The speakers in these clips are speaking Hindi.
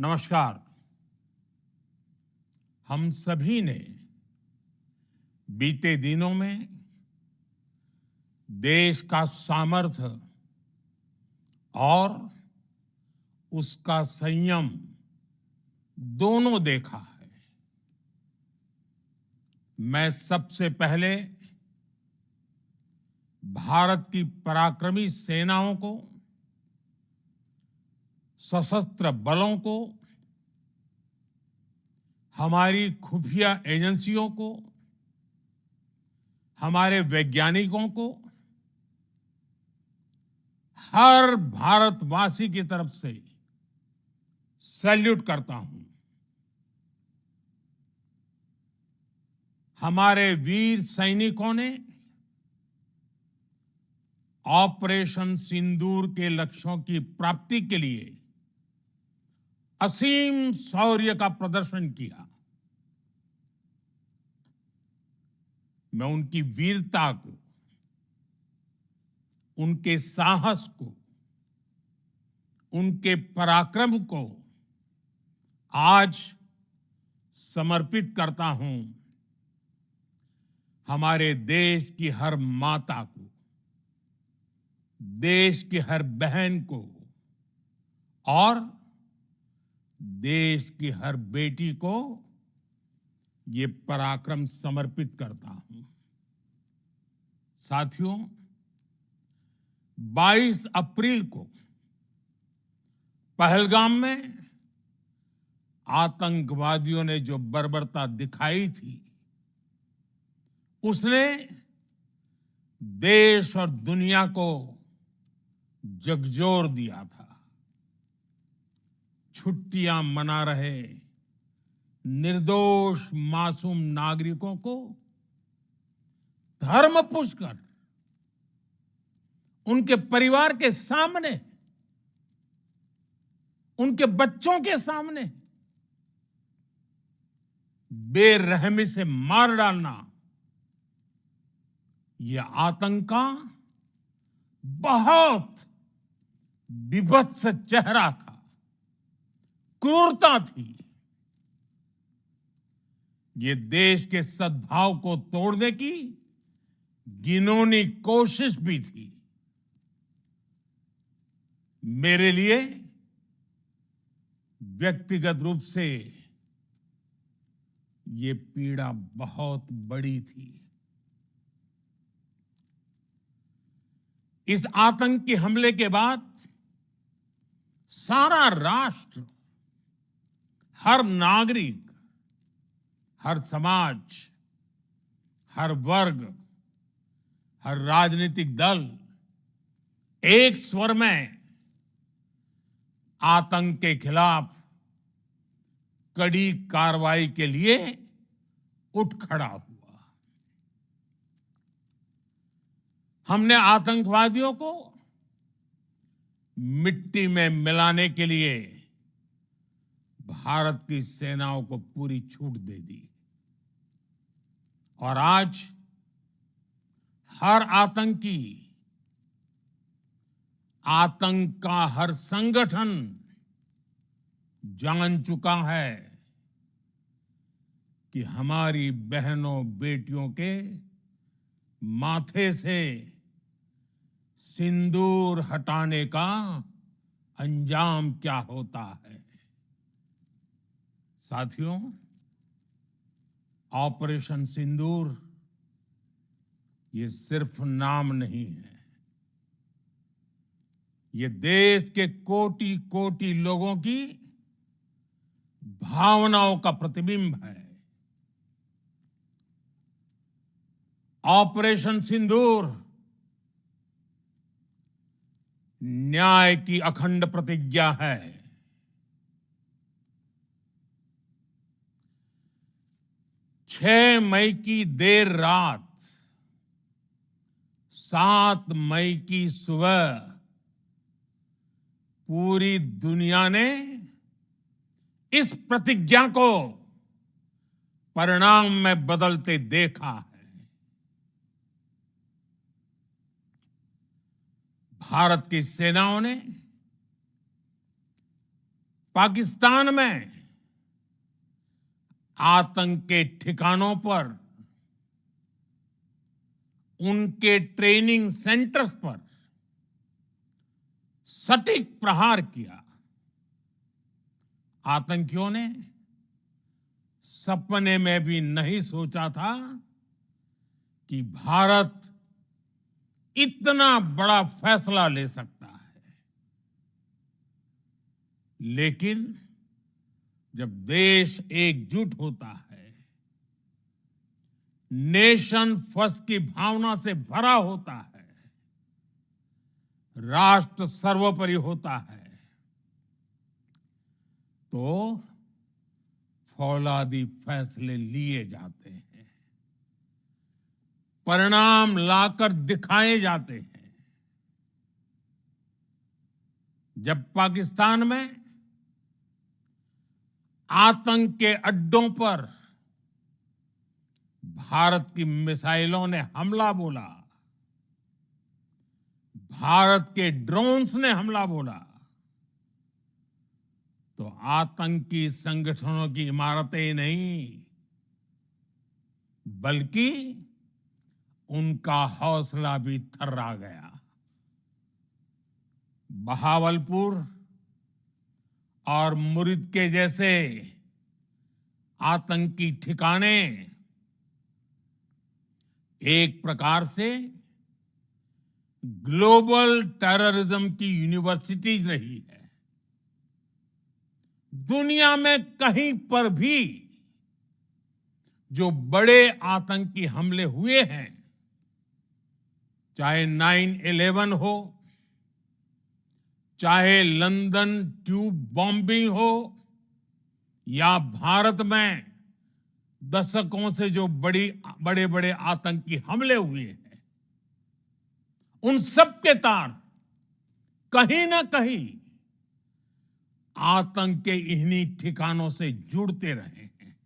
नमस्कार। हम सभी ने बीते दिनों में देश का सामर्थ्य और उसका संयम दोनों देखा है। मैं सबसे पहले भारत की पराक्रमी सेनाओं को, सशस्त्र बलों को, हमारी खुफिया एजेंसियों को, हमारे वैज्ञानिकों को, हर भारतवासी की तरफ से सैल्यूट करता हूं। हमारे वीर सैनिकों ने ऑपरेशन सिंदूर के लक्ष्यों की प्राप्ति के लिए असीम शौर्य का प्रदर्शन किया। मैं उनकी वीरता को, उनके साहस को, उनके पराक्रम को आज समर्पित करता हूं हमारे देश की हर माता को, देश की हर बहन को और देश की हर बेटी को ये पराक्रम समर्पित करता हूं। साथियों, 22 अप्रैल को पहलगाम में आतंकवादियों ने जो बर्बरता दिखाई थी, उसने देश और दुनिया को झकझोर दिया था। छुट्टियां मना रहे निर्दोष मासूम नागरिकों को धर्म पूछकर उनके परिवार के सामने, उनके बच्चों के सामने बेरहमी से मार डालना, यह आतंक का बहुत विभत्स चेहरा था, क्रूरता थी। ये देश के सद्भाव को तोड़ने की घिनौनी कोशिश भी थी। मेरे लिए व्यक्तिगत रूप से ये पीड़ा बहुत बड़ी थी। इस आतंकी हमले के बाद सारा राष्ट्र, हर नागरिक, हर समाज, हर वर्ग, हर राजनीतिक दल एक स्वर में आतंक के खिलाफ कड़ी कार्रवाई के लिए उठ खड़ा हुआ। हमने आतंकवादियों को मिट्टी में मिलाने के लिए भारत की सेनाओं को पूरी छूट दे दी और आज हर आतंकी, आतंक का हर संगठन जान चुका है कि हमारी बहनों बेटियों के माथे से सिंदूर हटाने का अंजाम क्या होता है। साथियों, ऑपरेशन सिंदूर ये सिर्फ नाम नहीं है, ये देश के कोटि कोटि लोगों की भावनाओं का प्रतिबिंब है। ऑपरेशन सिंदूर न्याय की अखंड प्रतिज्ञा है। 6 मई की देर रात, 7 मई की सुबह पूरी दुनिया ने इस प्रतिज्ञा को परिणाम में बदलते देखा है। भारत की सेनाओं ने पाकिस्तान में आतंक के ठिकानों पर, उनके ट्रेनिंग सेंटर्स पर सटीक प्रहार किया। आतंकियों ने सपने में भी नहीं सोचा था कि भारत इतना बड़ा फैसला ले सकता है। लेकिन जब देश एकजुट होता है, नेशन फर्स्ट की भावना से भरा होता है, राष्ट्र सर्वोपरि होता है, तो फौलादी फैसले लिए जाते हैं, परिणाम लाकर दिखाए जाते हैं। जब पाकिस्तान में आतंक के अड्डों पर भारत की मिसाइलों ने हमला बोला, भारत के ड्रोन्स ने हमला बोला, तो आतंकी संगठनों की इमारतें नहीं, बल्कि उनका हौसला भी थर्रा गया। बहावलपुर और मुरिद के जैसे आतंकी ठिकाने एक प्रकार से ग्लोबल टेररिज्म की यूनिवर्सिटीज रही है। दुनिया में कहीं पर भी जो बड़े आतंकी हमले हुए हैं, चाहे 9/11 हो, चाहे लंदन ट्यूब बॉम्बिंग हो, या भारत में दशकों से जो बड़े बड़े आतंकी हमले हुए हैं, उन सब के तार कहीं ना कहीं आतंक के इन्हीं ठिकानों से जुड़ते रहे हैं।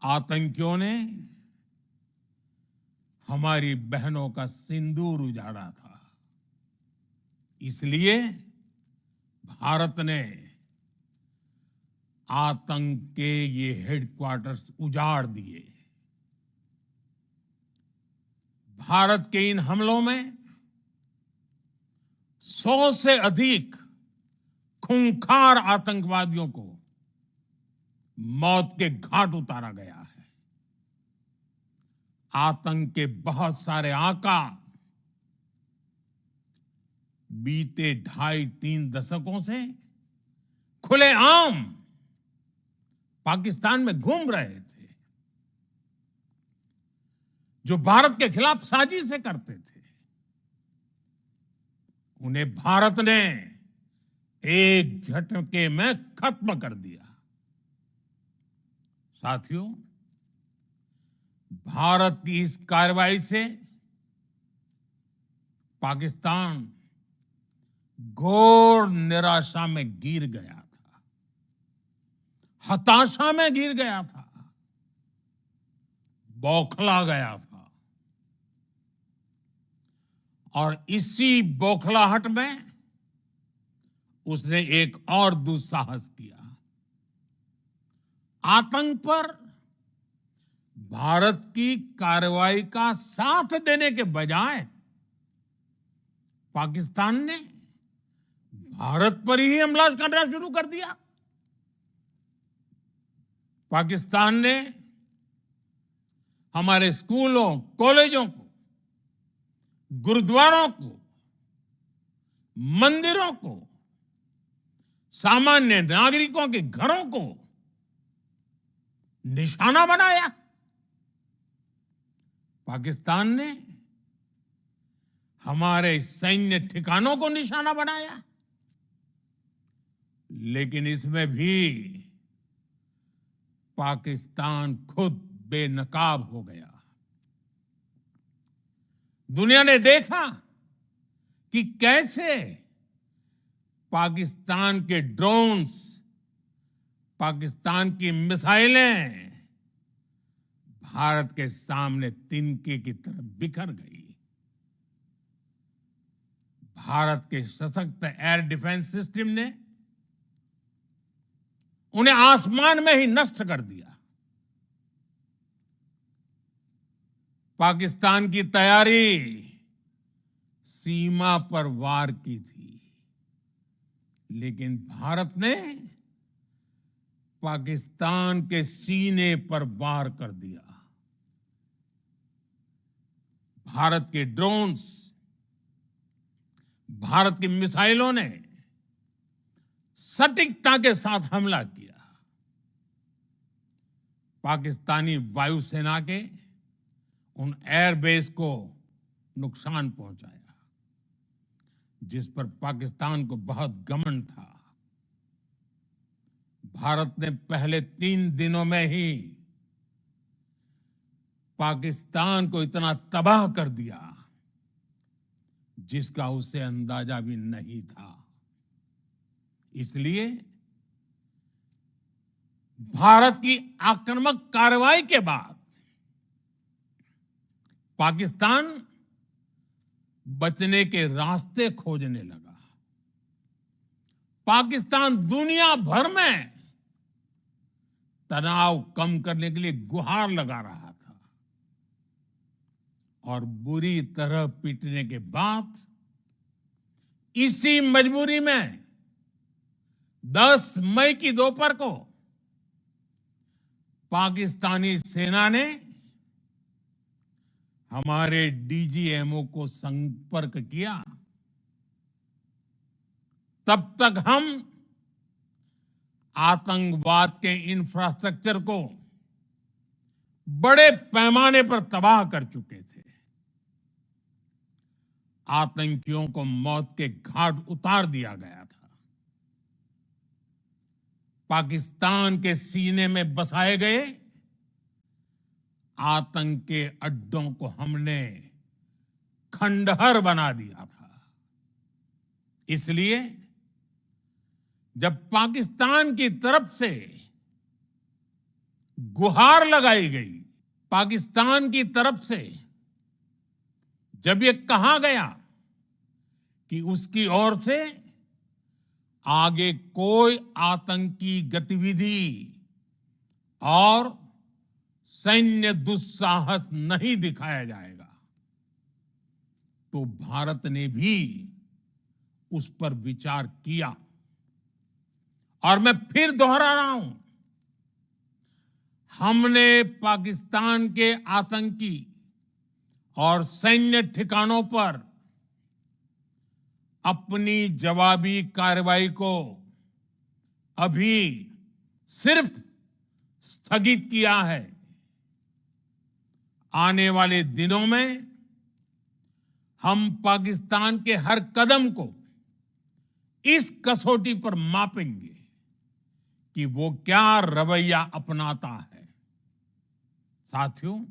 आतंकियों ने हमारी बहनों का सिंदूर उजाड़ा था, इसलिए भारत ने आतंक के ये हेडक्वार्टर्स उजाड़ दिए। भारत के इन हमलों में 100 से अधिक खूंखार आतंकवादियों को मौत के घाट उतारा गया है। आतंक के बहुत सारे आका बीते 2.5-3 दशकों से खुलेआम पाकिस्तान में घूम रहे थे, जो भारत के खिलाफ साजिशें करते थे। उन्हें भारत ने एक झटके में खत्म कर दिया। साथियों, भारत की इस कार्रवाई से पाकिस्तान घोर निराशा में गिर गया था, हताशा में गिर गया था, बौखला गया था। और इसी बौखलाहट में उसने एक और दुस्साहस किया। आतंक पर भारत की कार्रवाई का साथ देने के बजाय पाकिस्तान ने भारत पर ही हमला करना शुरू कर दिया। पाकिस्तान ने हमारे स्कूलों, कॉलेजों को, गुरुद्वारों को, मंदिरों को, सामान्य नागरिकों के घरों को निशाना बनाया। पाकिस्तान ने हमारे सैन्य ठिकानों को निशाना बनाया। लेकिन इसमें भी पाकिस्तान खुद बेनकाब हो गया। दुनिया ने देखा कि कैसे पाकिस्तान के ड्रोन्स, पाकिस्तान की मिसाइलें भारत के सामने तिनके की तरह बिखर गई। भारत के सशक्त एयर डिफेंस सिस्टम ने उन्हें आसमान में ही नष्ट कर दिया। पाकिस्तान की तैयारी सीमा पर वार की थी, लेकिन भारत ने पाकिस्तान के सीने पर वार कर दिया। भारत के ड्रोन्स, भारत की मिसाइलों ने सटीकता के साथ हमला किया। पाकिस्तानी वायुसेना के उन एयरबेस को नुकसान पहुंचाया, जिस पर पाकिस्तान को बहुत घमंड था। भारत ने पहले 3 दिनों में ही पाकिस्तान को इतना तबाह कर दिया जिसका उसे अंदाजा भी नहीं था। इसलिए भारत की आक्रामक कार्रवाई के बाद पाकिस्तान बचने के रास्ते खोजने लगा। पाकिस्तान दुनिया भर में तनाव कम करने के लिए गुहार लगा रहा था और बुरी तरह पीटने के बाद इसी मजबूरी में 10 मई की दोपहर को पाकिस्तानी सेना ने हमारे डीजीएमओ को संपर्क किया। तब तक हम आतंकवाद के इंफ्रास्ट्रक्चर को बड़े पैमाने पर तबाह कर चुके थे। आतंकियों को मौत के घाट उतार दिया गया था। पाकिस्तान के सीने में बसाए गए आतंक के अड्डों को हमने खंडहर बना दिया था। इसलिए जब पाकिस्तान की तरफ से गुहार लगाई गई, पाकिस्तान की तरफ से जब ये कहा गया कि उसकी ओर से आगे कोई आतंकी गतिविधि और सैन्य दुस्साहस नहीं दिखाया जाएगा, तो भारत ने भी उस पर विचार किया। और मैं फिर दोहरा रहा हूं, हमने पाकिस्तान के आतंकी और सैन्य ठिकानों पर अपनी जवाबी कार्रवाई को अभी सिर्फ स्थगित किया है। आने वाले दिनों में हम पाकिस्तान के हर कदम को इस कसौटी पर मापेंगे कि वो क्या रवैया अपनाता है। साथियों,